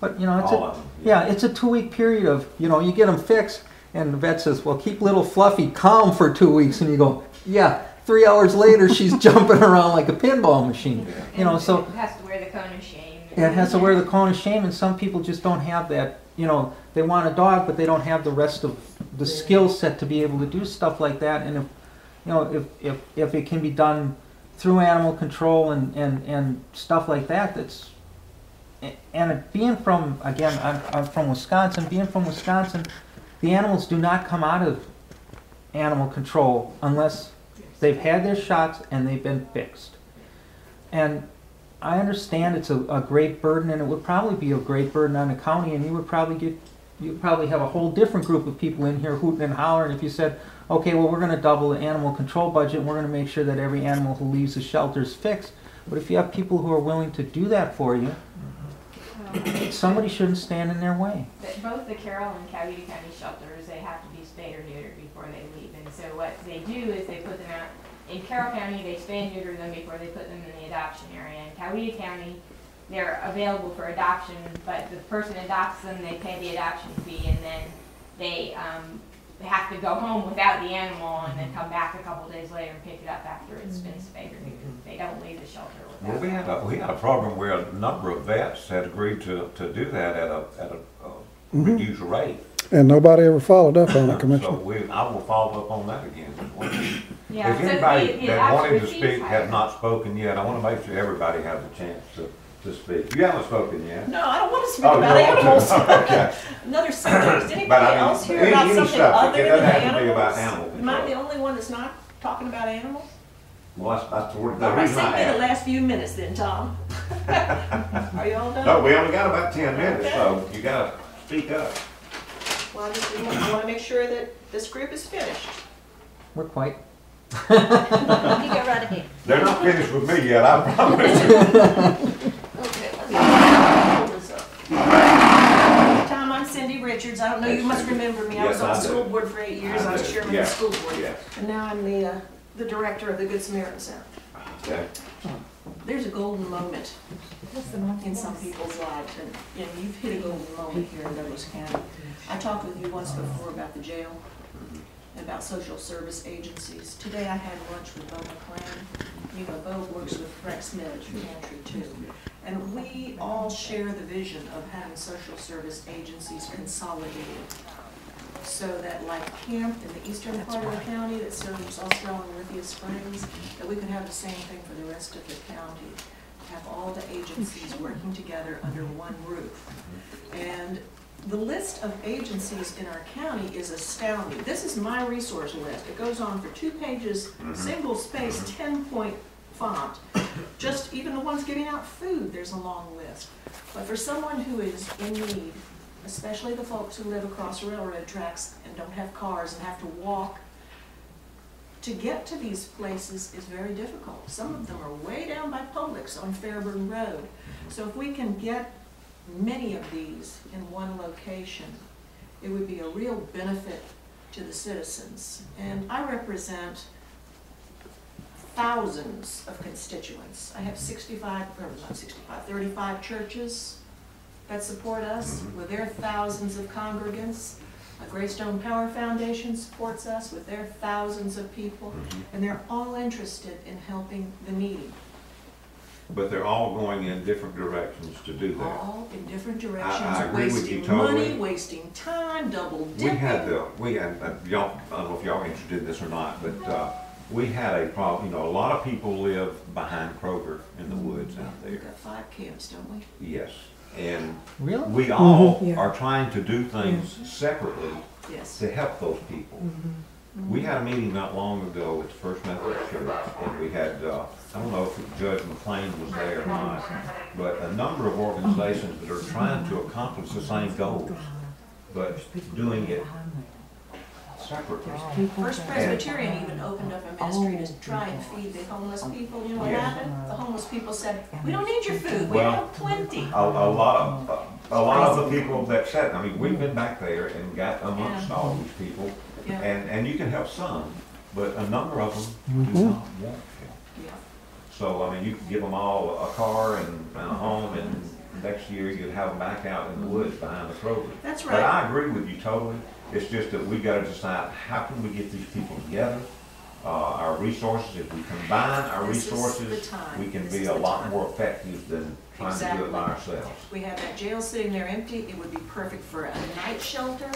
but you know, it's a 2-week period of, you know, you get them fixed and the vet says, well, keep little Fluffy calm for 2 weeks, and you go, yeah, 3 hours later she's jumping around like a pinball machine. You know, so it has to wear the cone of shame. It has to wear the cone of shame, and some people just don't have that. You know, they want a dog, but they don't have the rest of the skill set to be able to do stuff like that. And if, you know, if it can be done through animal control and stuff like that, that's, and being from, again, I'm from Wisconsin. Being from Wisconsin, the animals do not come out of animal control unless they've had their shots and they've been fixed. And I understand it's a great burden, and it would probably be a great burden on the county, and you'd probably have a whole different group of people in here hooting and hollering if you said, okay, well, we're going to double the animal control budget and we're going to make sure that every animal who leaves the shelter is fixed. But if you have people who are willing to do that for you, somebody shouldn't stand in their way. Both the Carroll and Coweta County shelters, they have to be spayed or neutered before they leave. And so what they do is they put them out, in Carroll County, they spay and neuter them before they put them in the adoption area. In Coweta County, they're available for adoption, but the person adopts them, they pay the adoption fee, and then they have to go home without the animal and then come back a couple days later and pick it up after it's been spayed or neutered. They don't leave the shelter without Well, we had a problem where a number of vets had agreed to do that at a reduced rate. And nobody ever followed up on it, So Commissioner. I will follow up on that again. Yeah, If so anybody the that wanted to adoption speak fees has not spoken yet, I want to make sure everybody has a chance to speak. You haven't spoken yet. No, I don't want to speak Oh, about you don't want animals. to? Okay. Another subject. Does anybody But I mean, else hear about any something subject, other it than doesn't have to be animals? about animal Am I the control. only one that's not talking about animals? Well, that's the All right, reason save I me the asked. last few minutes then, Tom. Are you all done? No, we only got about 10 minutes, Okay. so you gotta speak up. Well, I want to make sure that this group is finished. We're quite. You go right ahead. They're not finished with me yet, I promise. Okay, let me pull this up. Tom, I'm Cindy Richards. I don't know, you must remember me. I was Yes, on I the do. school board for 8 years. I was do. chairman of Yes. the school board. Yes. And now I'm the director of the Good Samaritan Center. Okay. There's a golden moment in some people's lives, and you've hit a golden moment here in Douglas County. I talked with you once before about the jail and about social service agencies. Today I had lunch with Bo McLean. You know, Bo works with Rex Milledge Pantry too. And we all share the vision of having social service agencies consolidated, so that like Camp in the eastern part of the county that serves Austral and Lithia Springs, that we could have the same thing for the rest of the county. Have all the agencies working together under one roof. And the list of agencies in our county is astounding. This is my resource list. It goes on for 2 pages, single space, 10-point font. Just even the ones giving out food, there's a long list. But for someone who is in need, especially the folks who live across railroad tracks and don't have cars and have to walk, to get to these places is very difficult. Some of them are way down by Publix on Fairburn Road. So if we can get many of these in one location, it would be a real benefit to the citizens. And I represent thousands of constituents. I have 35 churches that support us with their thousands of congregants. A Greystone Power Foundation supports us with their thousands of people, and they're all interested in helping the needy. But they're all going in different directions to do that. All in different directions, I agree with you wasting totally. money, wasting time, double dipping. We had, y'all, I don't know if y'all are interested in this or not, but we had a problem, you know, a lot of people live behind Kroger in the woods out there. We've got 5 camps, don't we? Yes, and Really? we all Yeah. are trying to do things separately Yes. to help those people. We had a meeting not long ago at the First Methodist Church, and we had, I don't know if Judge McLean was there or not, but a number of organizations that are trying to accomplish the same goals, but doing it separately. First Presbyterian even opened up a ministry to try and feed the homeless people. You know what Yes. happened? The homeless people said, "We don't need your food. We Well, have plenty." A lot of the people that said, I mean, we've been back there and got amongst all these people, Yeah. and you can help some, but a number of them do not want help. Yeah. So, I mean, you could give them all a car and a home, and next year you'd have them back out in the woods behind the Kroger. That's But right. I agree with you totally. It's just that we gotta decide, how can we get these people together? Our resources, if we combine our This is the resources, time. we can This be is a the lot time. more effective than trying to do it by Exactly. ourselves. We have that jail sitting there empty. It would be perfect for a night shelter.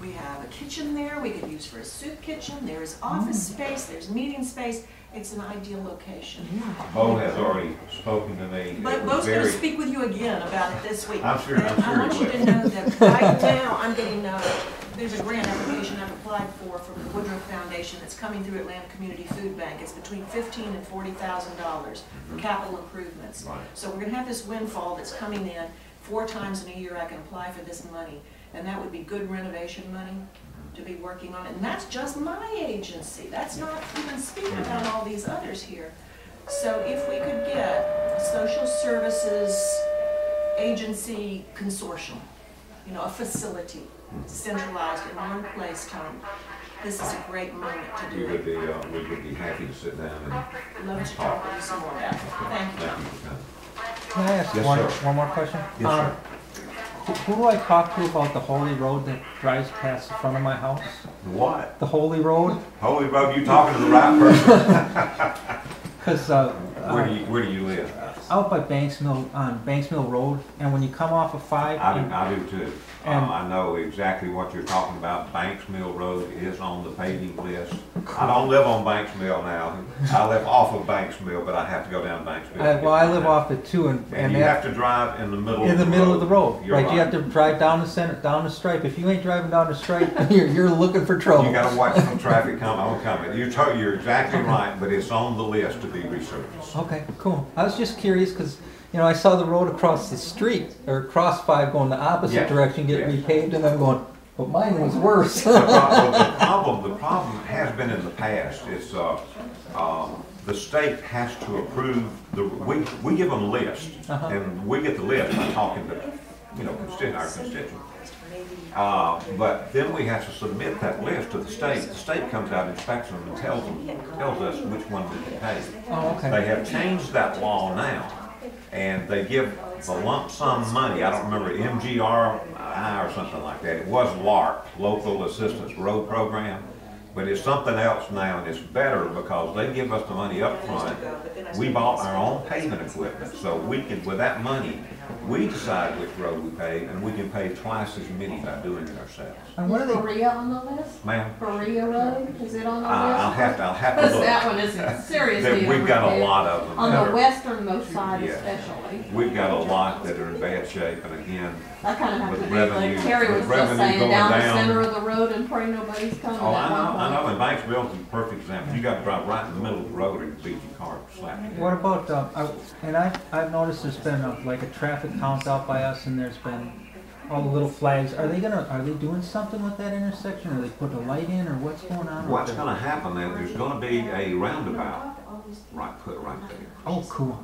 We have a kitchen there we could use for a soup kitchen. There's office space, there's meeting space. It's an ideal location. Bo has already spoken to me. It But was Bo's going to very- speak with you again about it this week. I'm sure And I he want you to will. know that right now, I'm getting, there's a grant application I've applied for from the Woodruff Foundation that's coming through Atlanta Community Food Bank. It's between $15,000 and $40,000 for capital improvements. Right. So we're going to have this windfall that's coming in 4 times in a year. I can apply for this money, and that would be good renovation money to be working on it. And that's just my agency. That's not even speaking about all these others here. So if we could get a social services agency consortium, you know, a facility centralized in one place, Tom, this is a great moment to do it. We would be happy to sit down and Love to talk with you some more about it. Thank you. thank you for coming. Can I ask Yes, one, sir. one more question? Yes, sir. Who do I talk to about the Holy Road that drives past the front of my house? What? The Holy Road? Holy Road, you talking to the right person. Because Where do you live? out by Banks Mill, on Banks Mill Road, and when you come off of 5, I do too. And- I know exactly what you're talking about. Banks Mill Road is on the paving list. I don't live on Banks Mill now. I live off of Banks Mill, but I have to go down Banks Mill. to get well, I to live that. off it too, and And you that- have to drive in the middle in the middle of the road, You're right? You have to drive down the center, down the stripe. If you ain't driving down the stripe, you're looking for trouble. You gotta watch some traffic coming. You're exactly right, but it's on the list to be resurfaced. Okay, cool. I was just curious because, you know, I saw the road across the street, or across 5 going the opposite Yes, direction get yes. repaved, and I'm going, but mine was worse. The problem has been in the past, it's, the state has to approve, we give them a list, Uh-huh. and we get the list by talking to, our constituents. But then we have to submit that list to the state. The state comes out, inspects them, and tells us which one we can pay. Oh, They okay. have changed that law now, and they give the lump sum money, I don't remember, MGRI or something like that. It was LARP, Local Assistance Road Program, but it's something else now, and it's better because they give us the money up front. We bought our own paving equipment, so we can, with that money, we decide which road we pave, and we can pay twice as many by doing it ourselves. And what are they? Berea on the list? Ma'am, Berea Road, is it on the list? I'll have to Because look. that one is seriously We've got a overpaid. lot of them. On that the are- westernmost side Yeah. especially. We've got a lot that are in bad shape, and again, I kind of have With to be revenue- like Terry was with just revenue saying, going down the down. center of the road and pray nobody's coming at oh, one I know, point. and Banksville's a perfect example. You gotta drive right in the middle of the road or you beat your car slapping. What about, I've noticed there's been like a traffic count out by us, and there's been all the little flags. Are they doing something with that intersection? Are they putting a light in, or what's going on? with What's it? gonna happen then, there's gonna be a roundabout put right there. Oh, cool.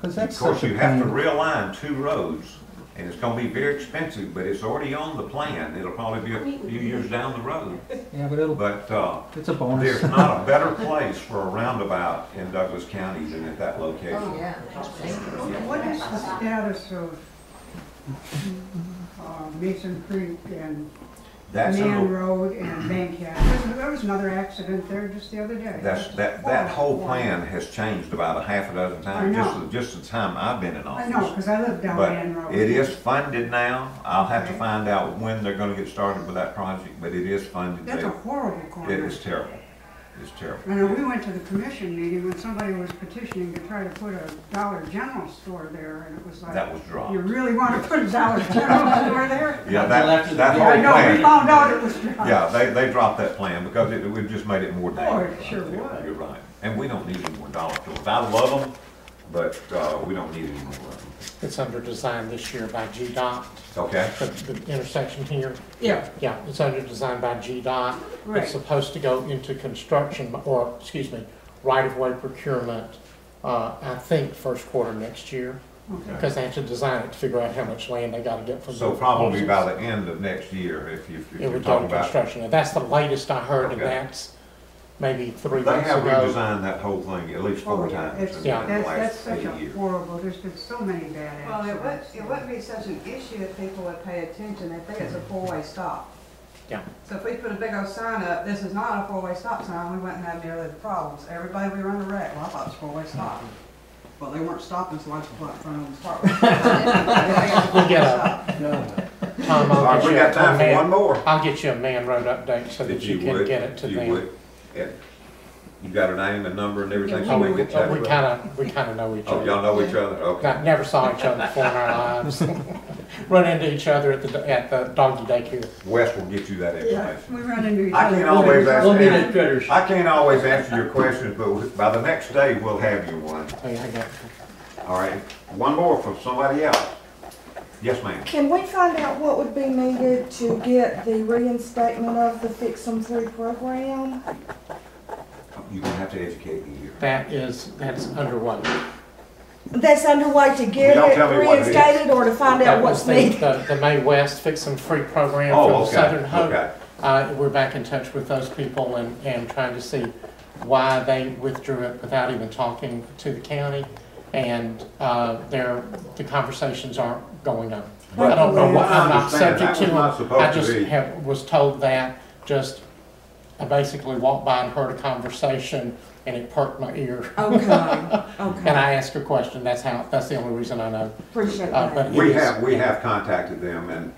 'Cause that's Of course, such a you have to pain. realign 2 roads, and it's gonna be very expensive, but it's already on the plan. It'll probably be a few years down the road. Yeah, but But, it's a bonus. there's not a better place for a roundabout in Douglas County than at that Oh, location. yeah. What is the status of Mason Creek and That's, Man a- Road and Bankhead? There was another accident there just the other day. that whole plan has changed about a half a dozen times, I know. just the time I've been in I office. know, because I live down But Man Road. it is funded now. I'll have to Okay. find out when they're gonna get started with that project, but it is funded. That's a horrible It corner. is terrible. It's terrible. I know, we went to the commission meeting when somebody was petitioning to try to put a Dollar General store there, and it was like, That was dropped. you really want to put a Dollar General store there? Yeah, that whole I know, we plan. found out it was dropped. Yeah, they dropped that plan because it would just made it more dangerous. it sure would. You're right. And we don't need any more dollar stores. I love them, but, we don't need any more of them. It's under design this year by GDOT, Okay? the intersection here. Yeah. Yeah, it's under design by GDOT. Right. It's supposed to go into construction, or, excuse me, right-of-way procurement, I think first quarter next year. Okay. Because they have to design it to figure out how much land they gotta get from. So the probably by proposals. the end of next year, if It you're would go talking to about. construction. And that's the latest I heard, and Okay. that's maybe 3 They weeks have ago. redesigned that whole thing at least Oh, 4 yeah, times it's, in Yeah. the that's last such 8 a years. horrible, there's been so many bad Well, accidents. it wouldn't be such an issue if people would pay attention. They think it's a four-way stop. Yeah. So if we put a big old sign up, this is not a four-way stop sign, we wouldn't have nearly the problems. Everybody we run a wreck, well, I thought it was a four-way stop. Well, they weren't stopping, so I just put it in front of them and start. We'll get a, Tom, All I'll right, get we you got a time for man- one more. I'll get you a Man Road update so that If you can would, get it to you them. would. Yeah. You got her name and number and everything, Oh, so we we can get we that. kinda know each Oh, other. y'all know each other? Okay. Never saw each other before in our lives. Run into each other at the doggy daycare. Wes will get you that Yeah, information. we run into each I other. can't always We'll answer, I can't always answer your questions, but by the next day, we'll have you one. Hey, I got you. All right, one more from somebody else. Yes, ma'am. Can we find out what would be needed to get the reinstatement of the Fix 'em Through program? You're gonna have to educate me here. That's underway. That's underway to get Y'all it tell me what it is. reinstated or to find out That what's was needed? the May West Fix and Free program Oh, from okay, Southern Hope. okay. We're back in touch with those people and trying to see why they withdrew it without even talking to the county. And the conversations aren't going on. I don't know what, I'm not subject to it. I just was told that, I basically walked by and heard a conversation and it perked my ear. Okay, And I asked a question, that's the only reason I know. Appreciate that. But We have contacted them, and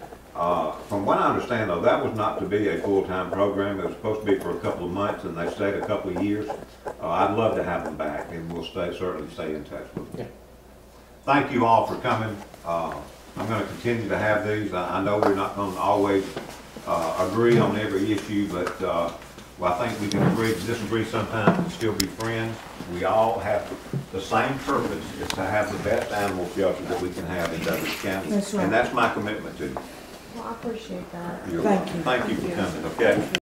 from what I understand though, that was not to be a full-time program. It was supposed to be for a couple of months, and they stayed a couple of years. I'd love to have them back, and we'll certainly stay in touch with them. Yeah. Thank you all for coming. I'm gonna continue to have these. I know we're not gonna always agree on every issue, but well, I think we can agree to disagree sometimes and still be friends. We all have the same purpose, is to have the best animal shelter that we can have in Douglas County. That's right. And that's my commitment to you. Well, I appreciate that. You're Thank welcome. you. Thank you for coming, okay?